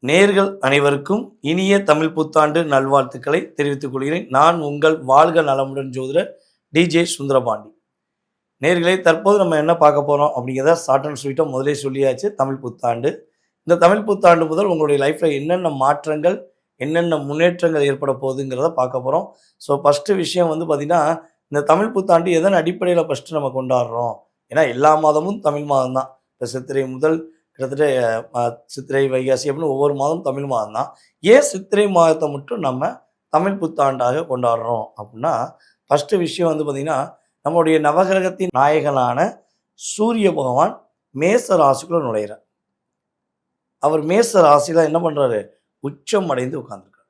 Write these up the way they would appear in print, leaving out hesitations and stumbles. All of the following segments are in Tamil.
நேர்கள் அனைவருக்கும் இனிய தமிழ் புத்தாண்டு நல்வாழ்த்துக்களை தெரிவித்துக் கொள்கிறேன். நான் உங்கள் வாழ்க நலமுடன் ஜோதிடர் டிஜே சுந்தரபாண்டி. நேர்களே, தற்போது நம்ம என்ன பார்க்க போகிறோம் அப்படிங்கிறத ஷார்ட் அண்ட் ஸ்வீட்டாக முதலே சொல்லியாச்சு. தமிழ் புத்தாண்டு, இந்த தமிழ் புத்தாண்டு முதல் உங்களுடைய லைஃப்பில் என்னென்ன மாற்றங்கள், என்னென்ன முன்னேற்றங்கள் ஏற்பட போகுதுங்கிறத பார்க்க போகிறோம். ஸோ ஃபஸ்ட்டு விஷயம் வந்து பார்த்திங்கன்னா, இந்த தமிழ் புத்தாண்டு எதன் அடிப்படையில் ஃபஸ்ட்டு நம்ம கொண்டாடுறோம்? ஏன்னா எல்லா மாதமும் தமிழ் மாதம் தான். இப்போ சித்திரை முதல் கிட்டத்தட்ட சித்திரை, வைகாசி அப்படின்னு ஒவ்வொரு மாதம் தமிழ் மாதம் தான். ஏன் சித்திரை மாதத்தை மட்டும் நம்ம தமிழ் புத்தாண்டாக கொண்டாடுறோம் அப்படின்னா, ஃபஸ்ட்டு விஷயம் வந்து பார்த்திங்கன்னா, நம்முடைய நவகிரகத்தின் நாயகனான சூரிய பகவான் மேச ராசிக்குள்ளே நுழைகிறார். அவர் மேச ராசியில் என்ன பண்ணுறாரு? உச்சம் அடைந்து உட்கார்ந்துருக்கார்.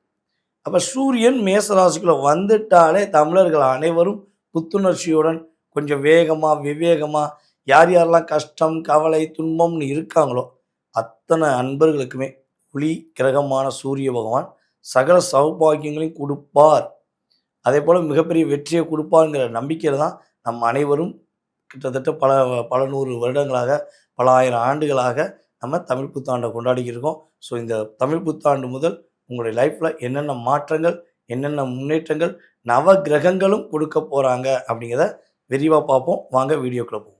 அப்போ சூரியன் மேச ராசிக்குள்ளே வந்துட்டாலே தமிழர்கள் அனைவரும் புத்துணர்ச்சியுடன் கொஞ்சம் வேகமாக விவேகமாக யார் யாரெல்லாம் கஷ்டம், கவலை, துன்பம்னு இருக்காங்களோ அத்தனை அன்பர்களுக்குமே ஒளி கிரகமான சூரிய பகவான் சகல சௌபாகியங்களையும் கொடுப்பார். அதே போல் மிகப்பெரிய வெற்றியை கொடுப்பாருங்கிற நம்பிக்கையில் தான் நம்ம அனைவரும் கிட்டத்தட்ட பல நூறு வருடங்களாக, பல ஆயிரம் ஆண்டுகளாக நம்ம தமிழ் புத்தாண்டை கொண்டாடிக்கிட்டு இருக்கோம். ஸோ இந்த தமிழ் புத்தாண்டு முதல் உங்களுடைய லைஃப்பில் என்னென்ன மாற்றங்கள், என்னென்ன முன்னேற்றங்கள், நவ கிரகங்களும் கொடுக்க போகிறாங்க அப்படிங்கிறத விரிவாக பார்ப்போம். வாங்க வீடியோக்குள்ள போவோம்.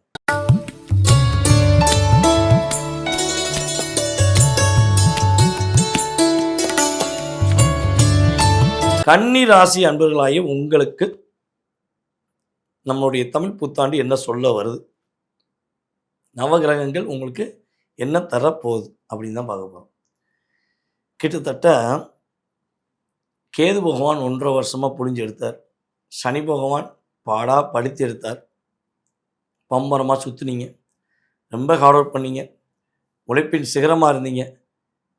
கன்னி ராசி அன்பர்களாகிய உங்களுக்கு நம்மளுடைய தமிழ் புத்தாண்டு என்ன சொல்ல வருது, நவகிரகங்கள் உங்களுக்கு என்ன தரப்போகுது அப்படின்னு தான் பார்க்க போகிறோம். கிட்டத்தட்ட கேது பகவான் 1.5 வருஷமாக புழிஞ்சு எடுத்தார். சனி பகவான் பாடா படுத்தி எடுத்தார். பம்பரமாக சுற்றுனீங்க, ரொம்ப ஹார்ட் ஒர்க் பண்ணீங்க, உழைப்பின் சிகரமாக இருந்தீங்க.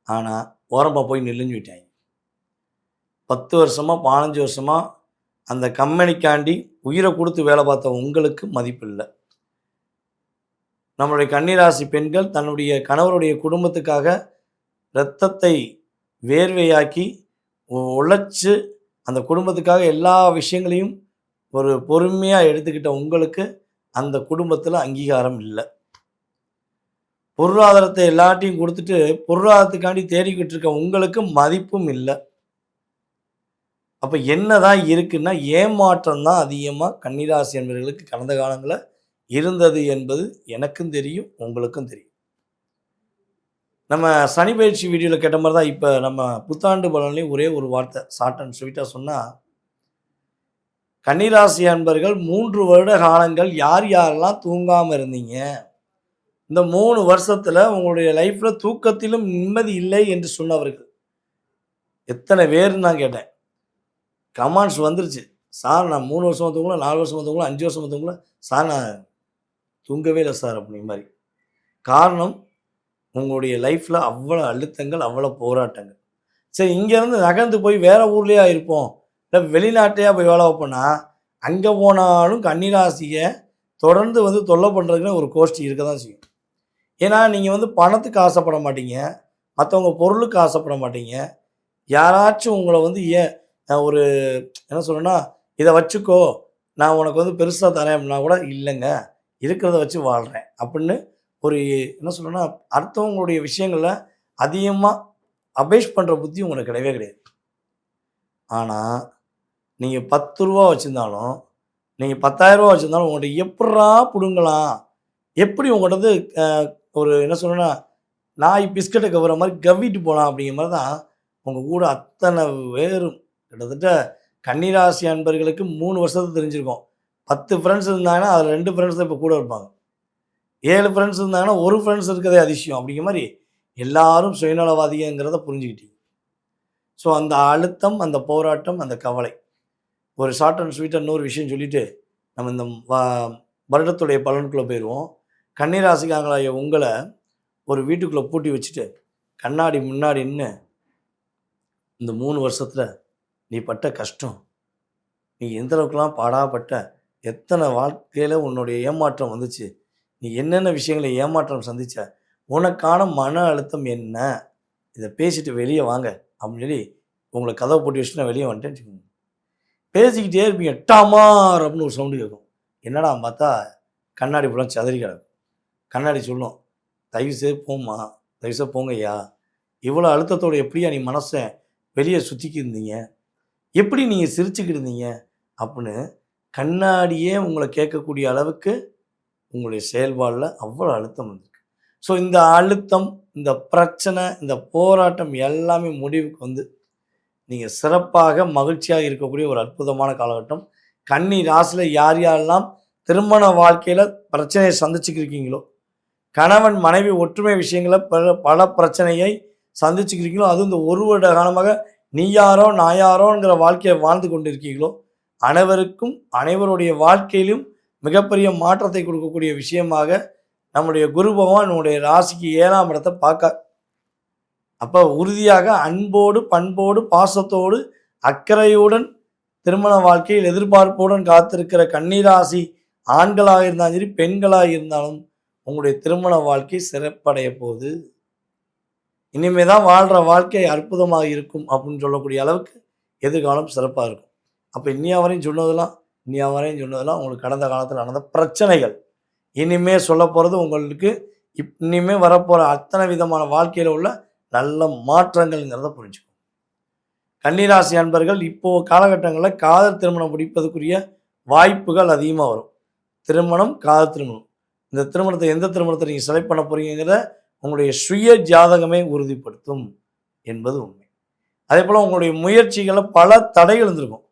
ஆனால் ஓரமாக போய் நில்லுன்னு விட்டாங்க. 10 வருஷமாக 15 வருஷமாக அந்த கம்பெனிக்காண்டி உயிரை கொடுத்து வேலை பார்த்த உங்களுக்கு மதிப்பு இல்லை. நம்மளுடைய கன்னிராசி பெண்கள் தன்னுடைய கணவருடைய குடும்பத்துக்காக இரத்தத்தை வேர்வையாக்கி உழைச்சி அந்த குடும்பத்துக்காக எல்லா விஷயங்களையும் ஒரு பொறுமையாக எடுத்துக்கிட்ட உங்களுக்கு அந்த குடும்பத்தில் அங்கீகாரம் இல்லை. பொருளாதாரத்தை எல்லாத்தையும் கொடுத்துட்டு பொருளாதாரத்துக்காண்டி தேடிக்கிட்டு இருக்க உங்களுக்கு மதிப்பும் இல்லை. அப்போ என்ன தான் இருக்குன்னா, ஏமாற்றம் தான் அதிகமாக கன்னிராசி என்பவர்களுக்கு கடந்த காலங்களில் இருந்தது என்பது எனக்கும் தெரியும், உங்களுக்கும் தெரியும். நம்ம சனி பயிற்சி வீடியோவில் கேட்ட மாதிரி தான் இப்போ நம்ம புத்தாண்டு பலன்லேயும் ஒரே ஒரு வார்த்தை ஷார்ட் அண்ட் ஸ்வீட்டாக சொன்னால், கன்னிராசி அன்பர்கள் 3 வருட காலங்கள் யார் யாரெல்லாம் தூங்காமல் இருந்தீங்க, இந்த 3 வருஷத்தில் உங்களுடைய லைஃப்பில் தூக்கத்திலும் நிம்மதி இல்லை என்று சொன்னவர்கள் எத்தனை பேர்னு நான் கேட்டேன். கமாண்ட்ஸ் வந்துருச்சு. சார் நான் 3 வருஷமாக தூங்கல, 4 வருஷமாக தூங்கல, 5 வருஷமாக தூங்கல, சார் நான் தூங்கவே இல்லை சார் அப்படிங்கிற மாதிரி. காரணம், உங்களுடைய லைஃப்பில் அவ்வளோ அழுத்தங்கள், அவ்வளோ போராட்டங்கள். சரி, இங்கேருந்து நகர்ந்து போய் வேறு ஊர்லேயே இருப்போம், இல்லை வெளிநாட்டையா போய் வேலை வைப்போன்னா, அங்கே போனாலும் கன்னிராசியை தொடர்ந்து வந்து தொல்லை பண்ணுறதுக்குன்னு ஒரு கோஷ்டி இருக்க தான் செய்யும். ஏன்னா நீங்கள் வந்து பணத்துக்கு ஆசைப்பட மாட்டீங்க, மற்றவங்க பொருளுக்கு ஆசைப்பட மாட்டீங்க. யாராச்சும் உங்களை வந்து ஒரு என்ன சொல்கிறேன்னா, இதை வச்சுக்கோ, நான் உனக்கு வந்து பெருசாக தரேன் அப்படின்னா கூட, இல்லைங்க இருக்கிறத வச்சு வாழ்கிறேன் அப்படின்னு ஒரு என்ன சொல்கிறேன்னா, அடுத்தவங்களுடைய விஷயங்களில் அதிகமாக அபேஷ் பண்ணுற புத்தி உங்களுக்கு கிடையவே கிடையாது. ஆனால் நீங்கள் 10 ரூபா வச்சுருந்தாலும், நீங்கள் 10,000 ரூபா வச்சுருந்தாலும் உங்கள்கிட்ட எப்பட்றா பிடுங்கலாம், எப்படி உங்கள்கிட்ட வந்து ஒரு என்ன சொல்கிறேன்னா, நாய் பிஸ்கட்டை கவுற மாதிரி கவ்விட்டு போகலாம் அப்படிங்கிற மாதிரி தான் உங்கள் கூட அத்தனை பேரும். கிட்டத்தட்ட கன்னிராசி அன்பர்களுக்கு 3 வருஷத்துக்கு தெரிஞ்சிருக்கும். 10 ஃப்ரெண்ட்ஸ் இருந்தாங்கன்னா அதில் 2 ஃப்ரெண்ட்ஸ் தான் இப்போ கூட இருப்பாங்க. 7 ஃப்ரெண்ட்ஸ் இருந்தாங்கன்னா ஒரு ஃப்ரெண்ட்ஸ் இருக்கிறதே அதிசயம் அப்படிங்கிற மாதிரி எல்லாரும் சுயநலவாதிங்கிறத புரிஞ்சுக்கிட்டீங்க. ஸோ அந்த அழுத்தம், அந்த போராட்டம், அந்த கவலை, ஒரு ஷார்ட் அண்ட் ஸ்வீட்டாக இன்னொரு விஷயம் சொல்லிவிட்டு நம்ம இந்த வருடத்துடைய பலனுக்குள்ளே போயிடுவோம். கன்னிராசிக்காரங்களாகிய உங்களை ஒரு வீட்டுக்குள்ளே பூட்டி வச்சுட்டு கண்ணாடி முன்னாடி நின்று, இந்த 3 வருஷத்தில் நீ பட்ட கஷ்டம், நீ எந்தளவுக்குலாம் பாடாப்பட்ட, எத்தனை வாழ்க்கையில் உன்னுடைய ஏமாற்றம் வந்துச்சு, நீ என்னென்ன விஷயங்களை ஏமாற்றம் சந்தித்த, உனக்கான மன அழுத்தம் என்ன, இதை பேசிட்டு வெளியே வாங்க அப்படின்னு சொல்லி உங்களை கதவை போட்டு வச்சுட்டு நான் வெளியே வந்துட்டேன்னு வச்சுக்கோங்க. பேசிக்கிட்டே இருப்பீங்க, டாமார் அப்படின்னு ஒரு சவுண்டு கேட்கும். என்னடா பார்த்தா கண்ணாடி ஃபுல்லாக சதறி கிடக்கும். கண்ணாடி சொல்லும், தயவுசெய்து போம்மா, தயவுசெய்து போங்க ஐயா, இவ்வளோ அழுத்தத்தோட எப்படியா நீ மனசை வெளியே சுற்றிக்கிட்டு இருந்தீங்க, எப்படி நீங்கள் சிரிச்சுக்கிட்டு இருந்தீங்க அப்படின்னு கண்ணாடியே உங்களை கேட்கக்கூடிய அளவுக்கு உங்களுடைய செயல்பாடில் அவ்வளோ அழுத்தம் வந்திருக்கு. ஸோ இந்த அழுத்தம், இந்த பிரச்சனை, இந்த போராட்டம் எல்லாமே முடிவுக்கு வந்து நீங்கள் சிறப்பாக மகிழ்ச்சியாக இருக்கக்கூடிய ஒரு அற்புதமான காலகட்டம். கன்னி ராசியில் யார் யாரெல்லாம் திருமண வாழ்க்கையில் பிரச்சனையை சந்திச்சுக்கிருக்கீங்களோ, கணவன் மனைவி ஒற்றுமை விஷயங்கள பல பிரச்சனையை சந்திச்சுக்கிறீங்களோ, அதுவும் இந்த ஒரு வருட காலமாக நீ யாரோ நான் யாரோங்கிற வாழ்க்கையை வாழ்ந்து கொண்டிருக்கீங்களோ, அனைவருக்கும் அனைவருடைய வாழ்க்கையிலும் மிகப்பெரிய மாற்றத்தை கொடுக்கக்கூடிய விஷயமாக நம்முடைய குரு பகவான் நம்முடைய ராசிக்கு 7ஆம் இடத்தை பார்க்க. அப்போ உறுதியாக அன்போடு பண்போடு பாசத்தோடு அக்கறையுடன் திருமண வாழ்க்கையில் எதிர்பார்ப்புடன் காத்திருக்கிற கன்னிராசி ஆண்களாக இருந்தாலும் சரி பெண்களாக இருந்தாலும் உங்களுடைய திருமண வாழ்க்கை சிறப்படைய போகுது. இனிமே தான் வாழ்கிற வாழ்க்கை அற்புதமாக இருக்கும் அப்படின்னு சொல்லக்கூடிய அளவுக்கு எதிர்காலம் சிறப்பாக இருக்கும். அப்போ இன்னியா வரையும் சொன்னதெல்லாம் உங்களுக்கு கடந்த காலத்தில் நடந்த பிரச்சனைகள். இனிமே சொல்ல போகிறது உங்களுக்கு இனிமே வரப்போகிற அத்தனை விதமான வாழ்க்கையில் உள்ள நல்ல மாற்றங்கள்ங்கிறத புரிஞ்சுக்கும். கன்னிராசி அன்பர்கள் இப்போது காலகட்டங்களில் காதல் திருமணம் முடிப்பதற்குரிய வாய்ப்புகள் அதிகமாக வரும். திருமணம், காதல் திருமணம், இந்த திருமணத்தை எந்த திருமணத்தை நீங்கள் செலக்ட் பண்ண போகிறீங்கிறத உங்களுடைய சுய ஜாதகமே உறுதிப்படுத்தும் என்பது உண்மை. அதே போல் உங்களுடைய முயற்சிகளை பல தடைகள் இருந்திருக்கும்.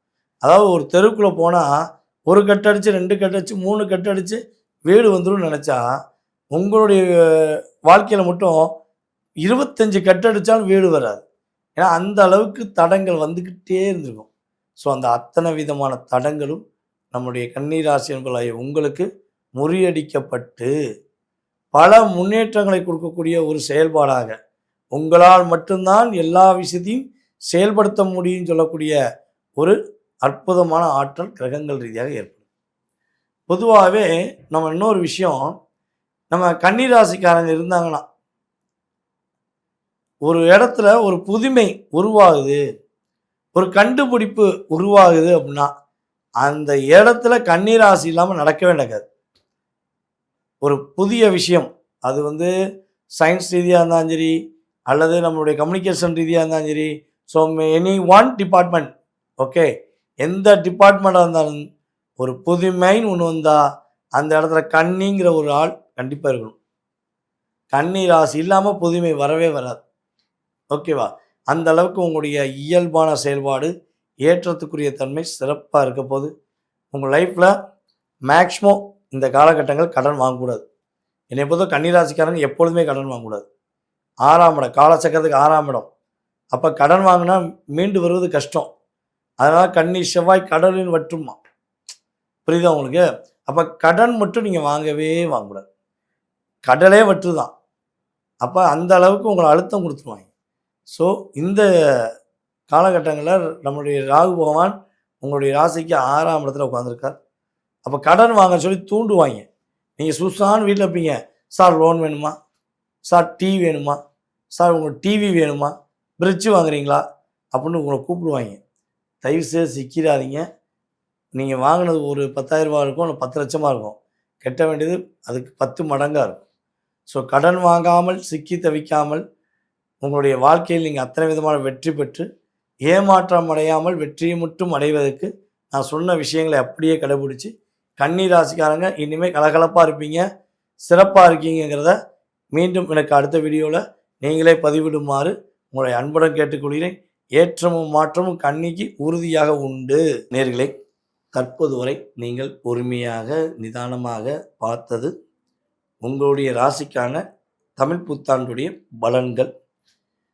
அதாவது ஒரு தெருக்குள்ளே போனால் ஒரு கட்டடிச்சு 2 கட்டடிச்சு 3 கட்டடிச்சு வீடு வந்துடும் நினச்சா, உங்களுடைய வாழ்க்கையில் மட்டும் 25 கட்டடிச்சாலும் வீடு வராது. ஏன்னா அந்த அளவுக்கு தடங்கள் வந்துக்கிட்டே இருந்திருக்கும். ஸோ அந்த அத்தனை விதமான தடங்களும் நம்முடைய கன்னிராசி என்பதாகிய உங்களுக்கு முறியடிக்கப்பட்டு பல முன்னேற்றங்களை கொடுக்கக்கூடிய ஒரு செயல்பாடாக, உங்களால் மட்டும்தான் எல்லா விஷயத்தையும் செயல்படுத்த முடியும்னு சொல்லக்கூடிய ஒரு அற்புதமான ஆற்றல் கிரகங்கள் ரீதியாக ஏற்படும். பொதுவாகவே நம்ம இன்னொரு விஷயம், நம்ம கன்னிராசிக்காரங்க இருந்தாங்கன்னா ஒரு இடத்துல ஒரு புதுமை உருவாகுது, ஒரு கண்டுபிடிப்பு உருவாகுது அப்படின்னா அந்த இடத்துல கன்னிராசி இல்லாமல் நடக்கவே நடக்காது. ஒரு புதிய விஷயம், அது வந்து சயின்ஸ் ரீதியாக இருந்தாலும் சரி, அல்லது நம்மளுடைய கம்யூனிகேஷன் ரீதியாக இருந்தாலும் சரி, so any one department, okay, எந்த டிபார்ட்மெண்ட்டாக இருந்தாலும் ஒரு புதுமைன்னு ஒன்று வந்தால் அந்த இடத்துல கன்னிங்கிற ஒரு ஆள் கண்டிப்பாக இருக்கணும். கன்னி ராசி இல்லாமல் புதுமை வரவே வராது. ஓகேவா? அந்த அளவுக்கு உங்களுடைய இயல்பான செயல்பாடு, ஏற்றத்துக்குரிய தன்மை சிறப்பாக இருக்க போது. உங்கள் லைஃப்பில் மேக்ஸிமம் இந்த காலகட்டங்கள் கடன் வாங்கக்கூடாது. என்னை பொறுத்த கன்னிராசிக்காரங்க எப்பொழுதுமே கடன் வாங்கக்கூடாது. 6ஆம் இடம், காலச்சக்கரத்துக்கு 6ஆம் இடம். அப்போ கடன் வாங்கினா மீண்டு வருவது கஷ்டம். அதனால் கன்னி செவ்வாய் கடலில் வற்றுமா, புரியுதா உங்களுக்கு? அப்போ கடன் மட்டும் நீங்கள் வாங்கக்கூடாது. கடலே வற்று தான். அப்போ அந்த அளவுக்கு உங்களை அழுத்தம் கொடுத்துருவாங்க. ஸோ இந்த காலகட்டங்களில் நம்மளுடைய ராகு பகவான் உங்களுடைய ராசிக்கு 6ஆம் இடத்துல உட்காந்துருக்கார். அப்போ கடன் வாங்க சொல்லி தூண்டுவாங்க. நீங்கள் சுசான்னு வீட்டில் இருப்பீங்க, சார் லோன் வேணுமா, சார் டீ வேணுமா, சார் உங்களுக்கு டிவி வேணுமா, ஃப்ரிட்ஜ் வாங்குறீங்களா அப்படின்னு உங்களை கூப்பிடுவாங்க. தயவுசெய்து சிக்கிறாதீங்க. நீங்கள் வாங்கினது ஒரு 10,000 ரூபா இருக்கும், இல்லை 10 லட்சமாக இருக்கும். கட்ட வேண்டியது அதுக்கு 10 மடங்காக இருக்கும். ஸோ கடன் வாங்காமல் சிக்கி தவிக்காமல் உங்களுடைய வாழ்க்கையில் நீங்கள் அத்தனை விதமான வெற்றி பெற்று ஏமாற்றம் அடையாமல் வெற்றியை மட்டும் அடைவதற்கு நான் சொன்ன விஷயங்களை அப்படியே கடைபிடிச்சி கன்னி ராசிக்காரங்க இனிமேல் கலகலப்பாக இருப்பீங்க, சிறப்பாக இருக்கீங்கிறத மீண்டும் எனக்கு அடுத்த வீடியோவில் நீங்களே பதிவிடுமாறு உங்களுடைய அன்புடன் கேட்டுக்கொள்கிறேன். ஏற்றமும் மாற்றமும் கன்னிக்கு உறுதியாக உண்டு. நேர்களே, தற்போது வரை நீங்கள் பொறுமையாக நிதானமாக பார்த்தது உங்களுடைய ராசிக்கான தமிழ் புத்தாண்டுடைய பலன்கள்.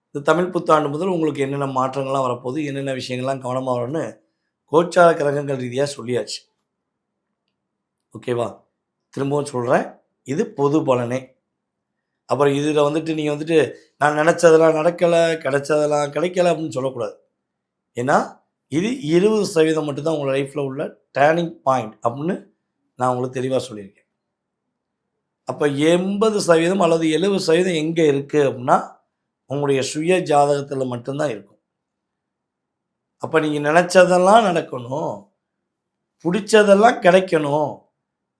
இந்த தமிழ் புத்தாண்டு முதல் உங்களுக்கு என்னென்ன மாற்றங்கள்லாம் வரப்போகுது, என்னென்ன விஷயங்கள்லாம் கவனமாக வரும்னு கோச்சார கிரகங்கள் ரீதியாக சொல்லியாச்சு. ஓகேவா? திரும்பவும் சொல்கிறேன், இது பொது பலனே. அப்புறம் இதில் நீங்கள் நான் நினச்சதெல்லாம் நடக்கலை, கிடைச்சதெல்லாம் கிடைக்கல அப்படின்னு சொல்லக்கூடாது. ஏன்னா இது 20% மட்டும்தான் உங்கள் லைஃப்பில் உள்ள டேர்னிங் பாயிண்ட் அப்படின்னு நான் உங்களுக்கு தெளிவாக சொல்லியிருக்கேன். அப்போ 80% அல்லது 70% எங்கே இருக்குது அப்படின்னா உங்களுடைய சுய ஜாதகத்தில் மட்டும்தான் இருக்கும். அப்போ நீங்கள் நினச்சதெல்லாம் நடக்கணும், பிடிச்சதெல்லாம் கிடைக்கணும்,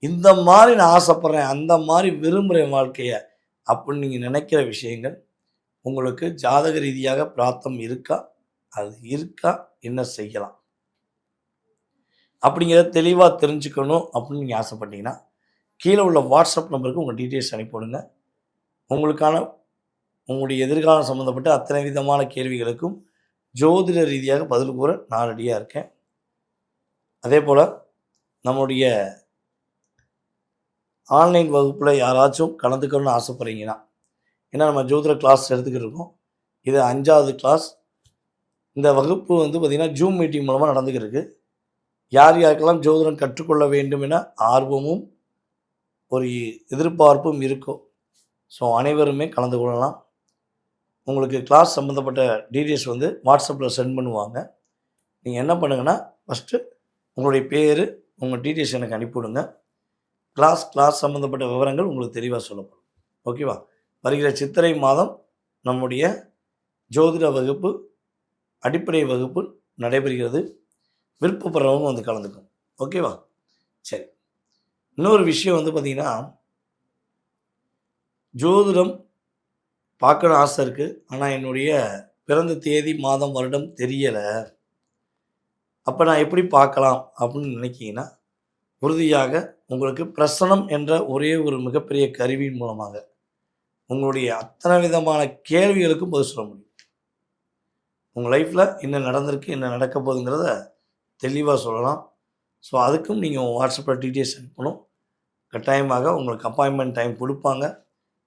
இந்த மாதிரி நான் ஆசைப்பட்றேன், அந்த மாதிரி விரும்புகிறேன் வாழ்க்கையை அப்படின்னு நீங்கள் நினைக்கிற விஷயங்கள் உங்களுக்கு ஜாதக ரீதியாக பிராப்தம் இருக்கா? அது இருக்கா? என்ன செய்யலாம்? அப்படிங்கிறத தெளிவா தெரிஞ்சுக்கணும் அப்படின்னு நீங்க ஆசைப்பட்டீங்கன்னா, கீழ உள்ள வாட்ஸ்அப் நம்பருக்கு உங்க டீட்டெயில்ஸ் அனுப்பி விடுங்க. உங்களுக்கான உங்களுடைய எதிர்காலம் சம்மந்தப்பட்ட அத்தனை விதமான கேள்விகளுக்கும் ஜோதிட ரீதியாக பதில் கூற நான் ரெடியா இருக்கேன். அதேபோல நம்முடைய ஆன்லைன் வகுப்புல யாராச்சும் கலந்துக்கணும்னு ஆசைப்படுறீங்கன்னா, ஏன்னா நம்ம ஜோதிட கிளாஸ் எடுத்துக்கிட்டு இருக்கோம். இது 5வது கிளாஸ். இந்த வகுப்பு வந்து பார்த்தீங்கன்னா, ஜூம் மீட்டிங் மூலமா நடந்துக்கிட்டு இருக்கு. யார் யாருக்கெல்லாம் ஜோதிடம் கற்றுக்கொள்ள வேண்டும் என ஆர்வமும், ஒரு எதிர்பார்ப்பும் இருக்கோ, ஸோ அனைவருமே கலந்து கொள்ளலாம். உங்களுக்கு கிளாஸ் சம்மந்தப்பட்ட டீட்டெயில்ஸ் வந்து வாட்ஸ்அப்பில் சென்ட் பண்ணுவாங்க. நீங்கள் என்ன பண்ணுங்கன்னா, ஃபஸ்ட்டு உங்களுடைய பேர், உங்கள் டீட்டெயில்ஸ் எனக்கு அனுப்பிவிடுங்க. கிளாஸ் சம்மந்தப்பட்ட விவரங்கள் உங்களுக்கு தெளிவாக சொல்லப்படும். ஓகேவா? வருகிற சித்திரை மாதம் நம்முடைய ஜோதிட வகுப்பு, அடிப்படை வகுப்பு நடைபெறுகிறது. விருப்பப்படுறவங்க வந்து கலந்துக்கணும். ஓகேவா? சரி. இன்னொரு விஷயம் வந்து பார்த்தீங்கன்னா, ஜோதிடம் பார்க்கணும் ஆசை இருக்குது. ஆனால் என்னுடைய பிறந்த தேதி, மாதம், வருடம் தெரியலை. அப்போ நான் எப்படி பார்க்கலாம் அப்படின்னு நினைக்கிங்கன்னா, உறுதியாக உங்களுக்கு பிரசனம் என்ற ஒரே ஒரு மிகப்பெரிய கருவியின் மூலமாக உங்களுடைய அத்தனை விதமான கேள்விகளுக்கும் பதில் சொல்ல முடியும். உங்கள் லைஃப்பில் என்ன நடந்திருக்கு, என்ன நடக்க போகுதுங்கிறத தெளிவாக சொல்லலாம். ஸோ அதுக்கும் நீங்கள் வாட்ஸ்அப்பில் டீட்டெயில்ஸ் அனுப்பணும். கட்டாயமாக உங்களுக்கு அப்பாயின்மெண்ட் டைம் கொடுப்பாங்க.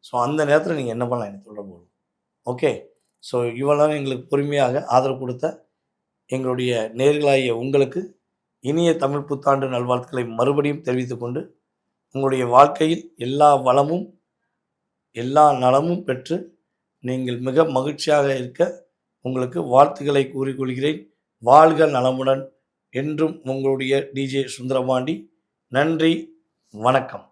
ஸோ அந்த நேரத்தில் நீங்கள் என்ன பண்ணலாம் எனக்கு தொடர்பு கொள்ளுங்க. ஓகே. ஸோ இவ்வளோ எங்களுக்கு பொறுமையாக ஆதரவு கொடுத்த எங்களுடைய நேயர்களாகிய உங்களுக்கு இனிய தமிழ் புத்தாண்டு நல்வாழ்த்துக்களை மறுபடியும் தெரிவித்துக் கொண்டு, உங்களுடைய வாழ்க்கையில் எல்லா வளமும், எல்லா நலமும் பெற்று நீங்கள் மிக மகிழ்ச்சியாக இருக்க உங்களுக்கு வாழ்த்துக்களை கூறிக்கொள்கிறேன். வாழ்க நலமுடன். என்றும் உங்களுடைய டிஜே சுந்தரபாண்டி. நன்றி, வணக்கம்.